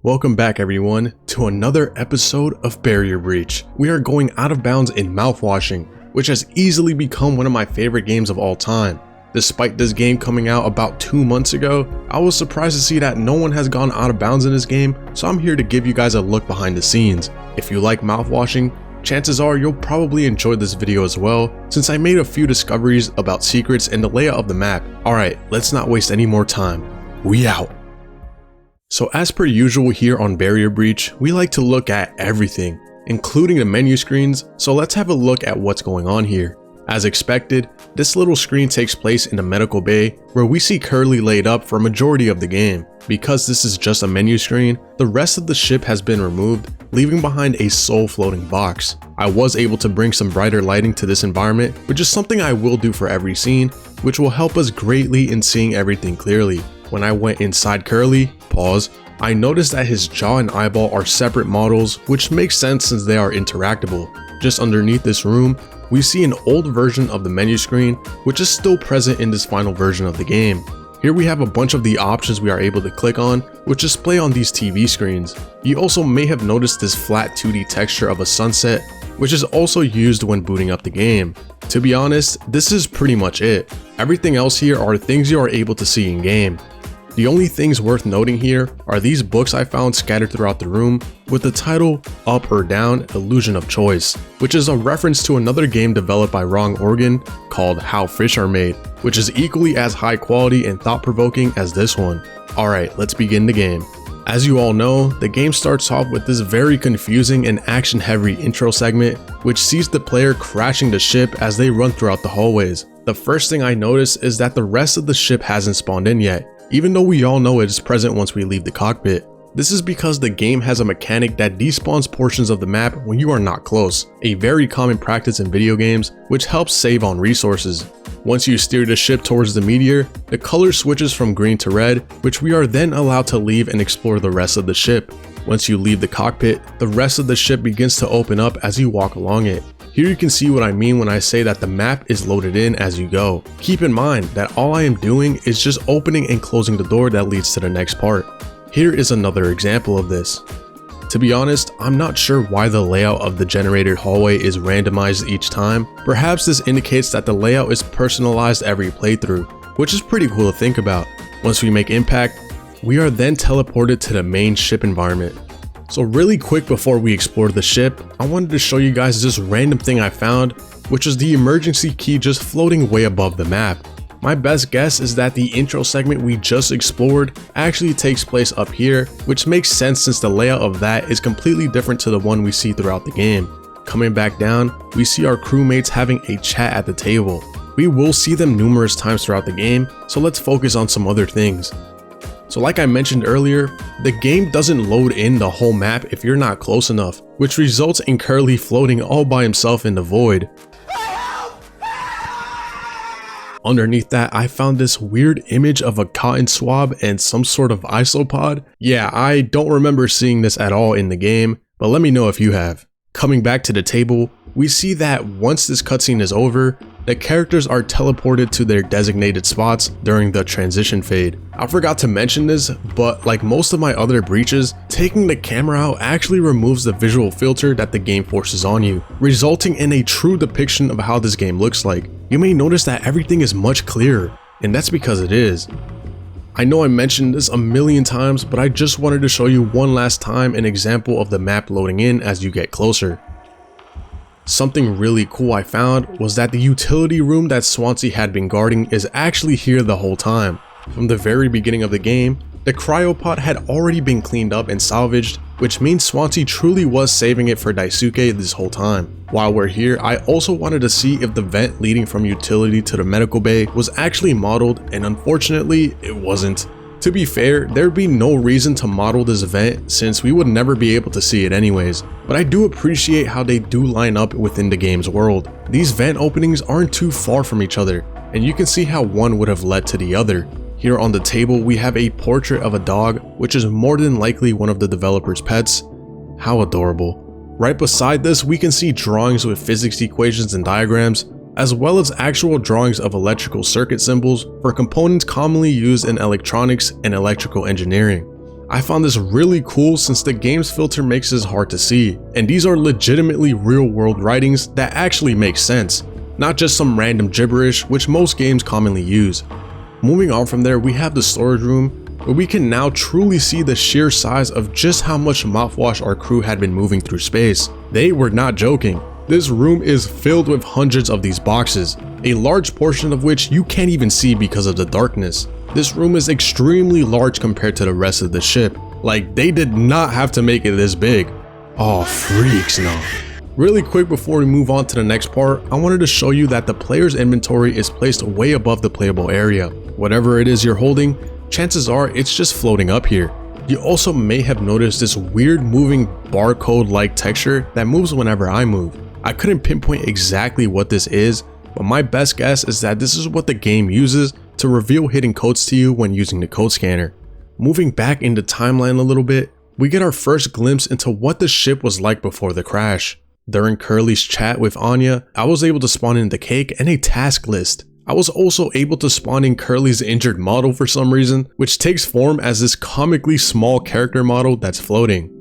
Welcome back everyone to another episode of Barrier Breach. We are going out of bounds in Mouthwashing, which has easily become one of my favorite games of all time. Despite this game coming out about 2 months ago, I was surprised to see that no one has gone out of bounds in this game, so I'm here to give you guys a look behind the scenes. If you like Mouthwashing, chances are you'll probably enjoy this video as well, since I made a few discoveries about secrets and the layout of the map. Alright, let's not waste any more time. We out! So as per usual here on Barrier Breach, we like to look at everything, including the menu screens, so let's have a look at what's going on here. As expected, this little screen takes place in the medical bay, where we see Curly laid up for a majority of the game. Because this is just a menu screen, the rest of the ship has been removed, leaving behind a sole floating box. I was able to bring some brighter lighting to this environment, which is something I will do for every scene, which will help us greatly in seeing everything clearly. When I went inside Curly, I noticed that his jaw and eyeball are separate models, which makes sense since they are interactable. Just underneath this room, we see an old version of the menu screen, which is still present in this final version of the game. Here we have a bunch of the options we are able to click on, which display on these TV screens. You also may have noticed this flat 2D texture of a sunset, which is also used when booting up the game. To be honest, this is pretty much it. Everything else here are things you are able to see in game. The only things worth noting here are these books I found scattered throughout the room with the title Up or Down Illusion of Choice, which is a reference to another game developed by Wrong Organ called How Fish Are Made, which is equally as high quality and thought-provoking as this one. Alright, let's begin the game. As you all know, the game starts off with this very confusing and action-heavy intro segment, which sees the player crashing the ship as they run throughout the hallways. The first thing I notice is that the rest of the ship hasn't spawned in yet, even though we all know it is present once we leave the cockpit. This is because the game has a mechanic that despawns portions of the map when you are not close, a very common practice in video games, which helps save on resources. Once you steer the ship towards the meteor, the color switches from green to red, which we are then allowed to leave and explore the rest of the ship. Once you leave the cockpit, the rest of the ship begins to open up as you walk along it. Here you can see what I mean when I say that the map is loaded in as you go. Keep in mind that all I am doing is just opening and closing the door that leads to the next part. Here is another example of this. To be honest, I'm not sure why the layout of the generated hallway is randomized each time. Perhaps this indicates that the layout is personalized every playthrough, which is pretty cool to think about. Once we make impact, we are then teleported to the main ship environment. So really quick before we explore the ship, I wanted to show you guys this random thing I found, which is the emergency key just floating way above the map. My best guess is that the intro segment we just explored actually takes place up here, which makes sense since the layout of that is completely different to the one we see throughout the game. Coming back down, we see our crewmates having a chat at the table. We will see them numerous times throughout the game, so let's focus on some other things. So like I mentioned earlier, the game doesn't load in the whole map if you're not close enough, which results in Curly floating all by himself in the void. Underneath that, I found this weird image of a cotton swab and some sort of isopod. Yeah, I don't remember seeing this at all in the game, but let me know if you have. Coming back to the table, we see that once this cutscene is over, the characters are teleported to their designated spots during the transition fade. I forgot to mention this, but like most of my other breaches, taking the camera out actually removes the visual filter that the game forces on you, resulting in a true depiction of how this game looks like. You may notice that everything is much clearer, and that's because it is. I know I mentioned this a million times, but I just wanted to show you one last time an example of the map loading in as you get closer. Something really cool I found was that the utility room that Swansea had been guarding is actually here the whole time. From the very beginning of the game, the cryopod had already been cleaned up and salvaged, which means Swansea truly was saving it for Daisuke this whole time. While we're here, I also wanted to see if the vent leading from utility to the medical bay was actually modeled, and unfortunately, it wasn't. To be fair, there'd be no reason to model this vent since we would never be able to see it anyways, but I do appreciate how they do line up within the game's world. These vent openings aren't too far from each other, and you can see how one would have led to the other. Here on the table, we have a portrait of a dog, which is more than likely one of the developer's pets. How adorable. Right beside this, we can see drawings with physics equations and diagrams, as well as actual drawings of electrical circuit symbols for components commonly used in electronics and electrical engineering. I found this really cool since the game's filter makes this hard to see, and these are legitimately real-world writings that actually make sense, not just some random gibberish which most games commonly use. Moving on from there, we have the storage room, where we can now truly see the sheer size of just how much mouthwash our crew had been moving through space. They were not joking. This room is filled with hundreds of these boxes, a large portion of which you can't even see because of the darkness. This room is extremely large compared to the rest of the ship. Like, they did not have to make it this big. Oh, freaks no. Really quick before we move on to the next part, I wanted to show you that the player's inventory is placed way above the playable area. Whatever it is you're holding, chances are it's just floating up here. You also may have noticed this weird moving barcode-like texture that moves whenever I move. I couldn't pinpoint exactly what this is, but my best guess is that this is what the game uses to reveal hidden codes to you when using the code scanner. Moving back in the timeline a little bit, we get our first glimpse into what the ship was like before the crash. During Curly's chat with Anya, I was able to spawn in the cake and a task list. I was also able to spawn in Curly's injured model for some reason, which takes form as this comically small character model that's floating.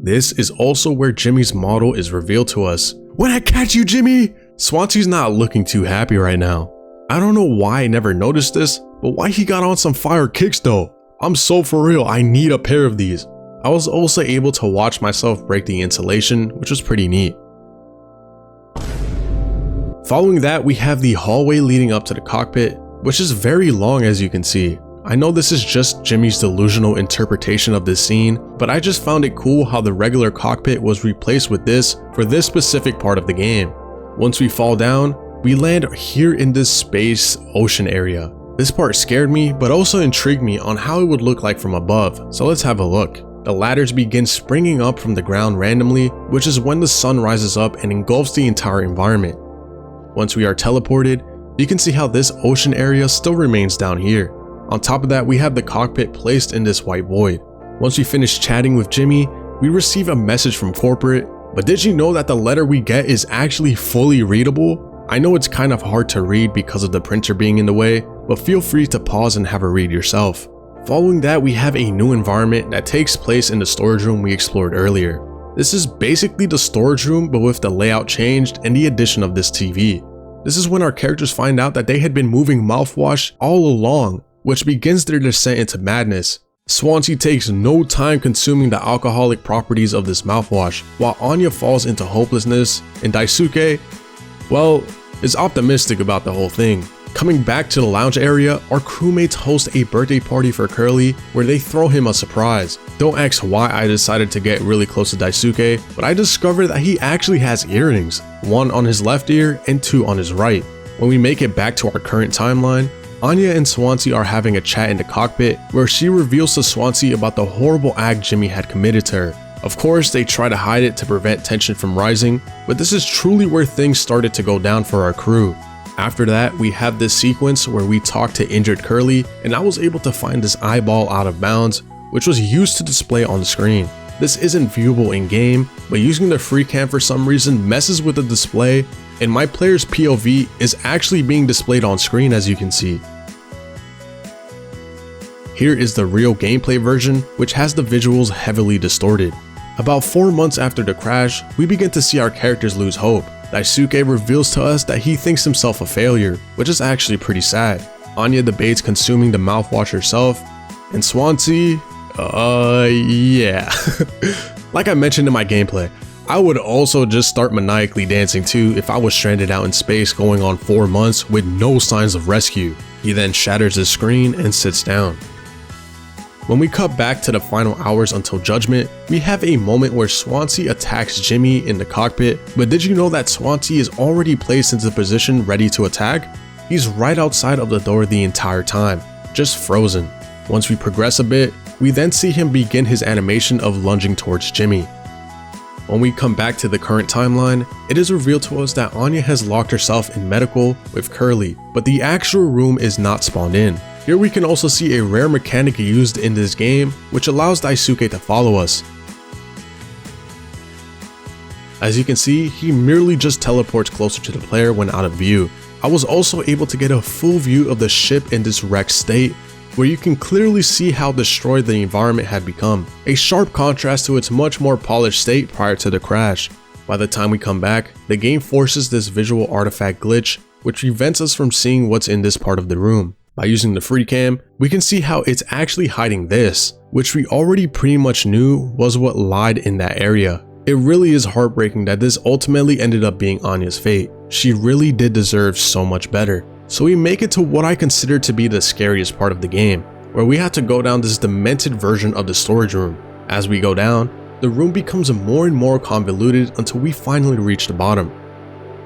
This is also where Jimmy's model is revealed to us. When I catch you, Jimmy! Swansea's not looking too happy right now. I don't know why I never noticed this, but why he got on some fire kicks though. I'm so for real, I need a pair of these. I was also able to watch myself break the insulation, which was pretty neat. Following that, we have the hallway leading up to the cockpit, which is very long as you can see. I know this is just Jimmy's delusional interpretation of this scene, but I just found it cool how the regular cockpit was replaced with this for this specific part of the game. Once we fall down, we land here in this space ocean area. This part scared me, but also intrigued me on how it would look like from above, so let's have a look. The ladders begin springing up from the ground randomly, which is when the sun rises up and engulfs the entire environment. Once we are teleported, you can see how this ocean area still remains down here. On top of that, we have the cockpit placed in this white void. Once we finish chatting with Jimmy, we receive a message from corporate, but did you know that the letter we get is actually fully readable? I know it's kind of hard to read because of the printer being in the way, but feel free to pause and have a read yourself. Following that, we have a new environment that takes place in the storage room we explored earlier. This is basically the storage room, but with the layout changed and the addition of this TV. This is when our characters find out that they had been moving mouthwash all along, which begins their descent into madness. Swansea takes no time consuming the alcoholic properties of this mouthwash, while Anya falls into hopelessness, and Daisuke, well, is optimistic about the whole thing. Coming back to the lounge area, our crewmates host a birthday party for Curly where they throw him a surprise. Don't ask why I decided to get really close to Daisuke, but I discovered that he actually has earrings, one on his left ear and two on his right. When we make it back to our current timeline, Anya and Swansea are having a chat in the cockpit where she reveals to Swansea about the horrible act Jimmy had committed to her. Of course, they try to hide it to prevent tension from rising, but this is truly where things started to go down for our crew. After that, we have this sequence where we talk to injured Curly, and I was able to find this eyeball out of bounds, which was used to display on the screen. This isn't viewable in game, but using the free cam for some reason messes with the display, and my player's POV is actually being displayed on screen as you can see. Here is the real gameplay version, which has the visuals heavily distorted. About 4 months after the crash, we begin to see our characters lose hope. Daisuke reveals to us that he thinks himself a failure, which is actually pretty sad. Anya debates consuming the mouthwash herself, and Swansea, yeah. Like I mentioned in my gameplay, I would also just start maniacally dancing too if I was stranded out in space going on 4 months with no signs of rescue. He then shatters his screen and sits down. When we cut back to the final hours until Judgment, we have a moment where Swansea attacks Jimmy in the cockpit, but did you know that Swansea is already placed into position ready to attack? He's right outside of the door the entire time, just frozen. Once we progress a bit, we then see him begin his animation of lunging towards Jimmy. When we come back to the current timeline, it is revealed to us that Anya has locked herself in medical with Curly, but the actual room is not spawned in. Here we can also see a rare mechanic used in this game, which allows Daisuke to follow us. As you can see, he merely just teleports closer to the player when out of view. I was also able to get a full view of the ship in this wrecked state, where you can clearly see how destroyed the environment had become, a sharp contrast to its much more polished state prior to the crash. By the time we come back, the game forces this visual artifact glitch, which prevents us from seeing what's in this part of the room. By using the free cam, we can see how it's actually hiding this, which we already pretty much knew was what lied in that area. It really is heartbreaking that this ultimately ended up being Anya's fate. She really did deserve so much better. So we make it to what I consider to be the scariest part of the game, where we have to go down this demented version of the storage room. As we go down, the room becomes more and more convoluted until we finally reach the bottom.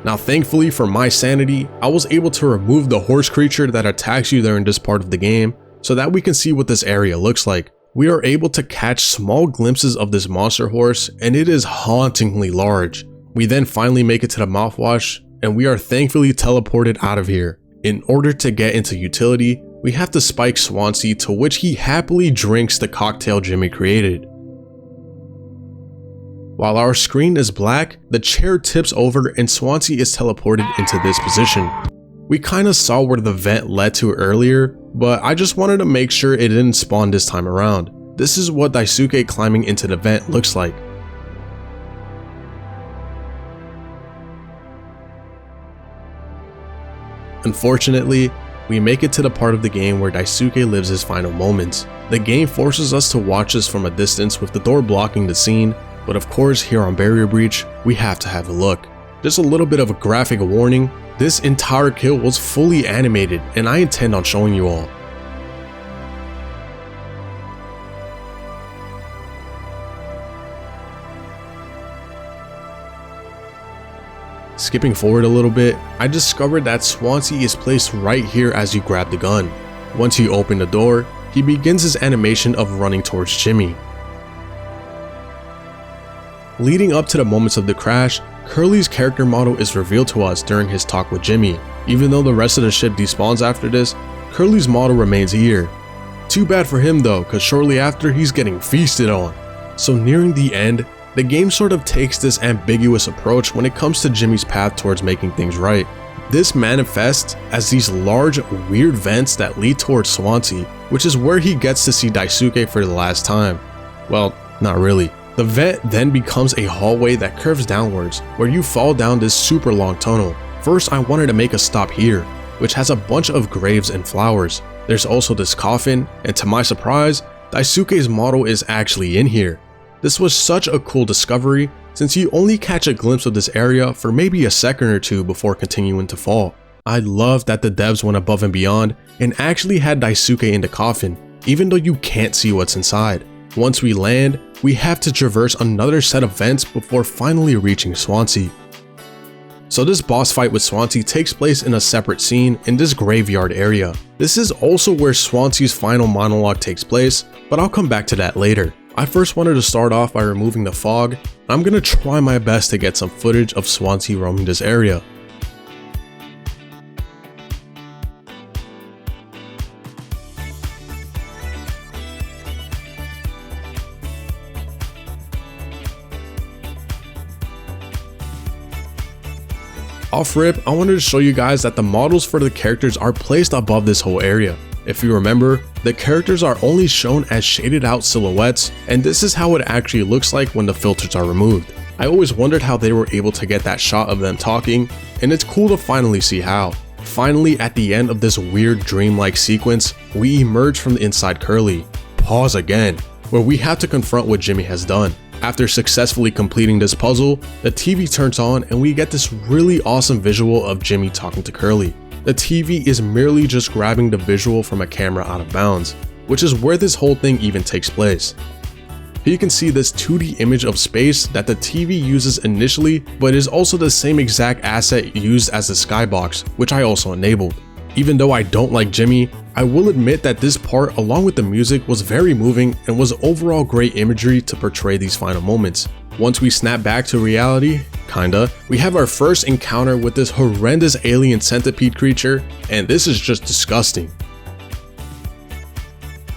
Now thankfully for my sanity, I was able to remove the horse creature that attacks you there in this part of the game so that we can see what this area looks like. We are able to catch small glimpses of this monster horse and it is hauntingly large. We then finally make it to the mouthwash and we are thankfully teleported out of here. In order to get into utility, we have to spike Swansea, to which he happily drinks the cocktail Jimmy created. While our screen is black, the chair tips over and Swansea is teleported into this position. We kinda saw where the vent led to earlier, but I just wanted to make sure it didn't spawn this time around. This is what Daisuke climbing into the vent looks like. Unfortunately, we make it to the part of the game where Daisuke lives his final moments. The game forces us to watch this from a distance with the door blocking the scene, but of course here on Barrier Breach, we have to have a look. Just a little bit of a graphic warning, this entire kill was fully animated and I intend on showing you all. Skipping forward a little bit, I discovered that Swansea is placed right here as you grab the gun. Once you open the door, he begins his animation of running towards Jimmy. Leading up to the moments of the crash, Curly's character model is revealed to us during his talk with Jimmy. Even though the rest of the ship despawns after this, Curly's model remains here. Too bad for him though, cause shortly after he's getting feasted on. So nearing the end, the game sort of takes this ambiguous approach when it comes to Jimmy's path towards making things right. This manifests as these large, weird vents that lead towards Swansea, which is where he gets to see Daisuke for the last time. Well, not really. The vent then becomes a hallway that curves downwards, where you fall down this super long tunnel. First, I wanted to make a stop here, which has a bunch of graves and flowers. There's also this coffin, and to my surprise, Daisuke's model is actually in here. This was such a cool discovery, since you only catch a glimpse of this area for maybe a second or two before continuing to fall. I love that the devs went above and beyond and actually had Daisuke in the coffin, even though you can't see what's inside. Once we land, we have to traverse another set of vents before finally reaching Swansea. So this boss fight with Swansea takes place in a separate scene in this graveyard area. This is also where Swansea's final monologue takes place, but I'll come back to that later. I first wanted to start off by removing the fog. I'm gonna try my best to get some footage of Swansea roaming this area. Off rip, I wanted to show you guys that the models for the characters are placed above this whole area. If you remember, the characters are only shown as shaded out silhouettes, and this is how it actually looks like when the filters are removed. I always wondered how they were able to get that shot of them talking, and it's cool to finally see how. Finally, at the end of this weird dreamlike sequence, we emerge from the inside Curly. Pause again, where we have to confront what Jimmy has done. After successfully completing this puzzle, the TV turns on and we get this really awesome visual of Jimmy talking to Curly. The TV is merely just grabbing the visual from a camera out of bounds, which is where this whole thing even takes place. Here you can see this 2D image of space that the TV uses initially, but is also the same exact asset used as the skybox, which I also enabled. Even though I don't like Jimmy, I will admit that this part along with the music was very moving and was overall great imagery to portray these final moments. Once we snap back to reality, kinda, we have our first encounter with this horrendous alien centipede creature, and this is just disgusting.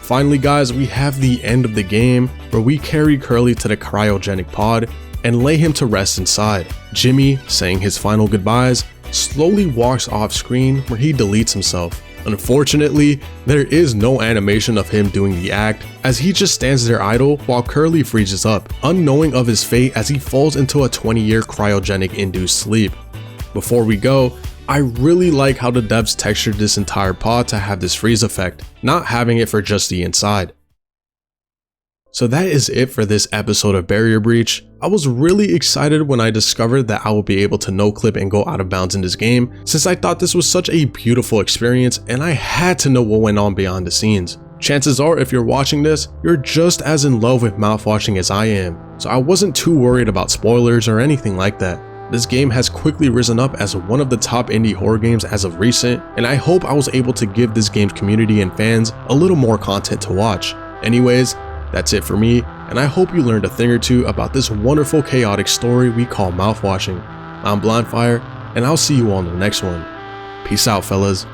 Finally guys, we have the end of the game where we carry Curly to the cryogenic pod and lay him to rest inside. Jimmy, saying his final goodbyes, slowly walks off screen where he deletes himself. Unfortunately, there is no animation of him doing the act, as he just stands there idle while Curly freezes up, unknowing of his fate as he falls into a 20-year cryogenic induced sleep. Before we go, I really like how the devs textured this entire pod to have this freeze effect, not having it for just the inside. So that is it for this episode of Barrier Breach. I was really excited when I discovered that I will be able to no clip and go out of bounds in this game, since I thought this was such a beautiful experience and I had to know what went on behind the scenes. Chances are if you're watching this, you're just as in love with Mouthwashing as I am, so I wasn't too worried about spoilers or anything like that. This game has quickly risen up as one of the top indie horror games as of recent, and I hope I was able to give this game's community and fans a little more content to watch. Anyways, that's it for me, and I hope you learned a thing or two about this wonderful chaotic story we call Mouthwashing. I'm Blindfire, and I'll see you on the next one. Peace out, fellas.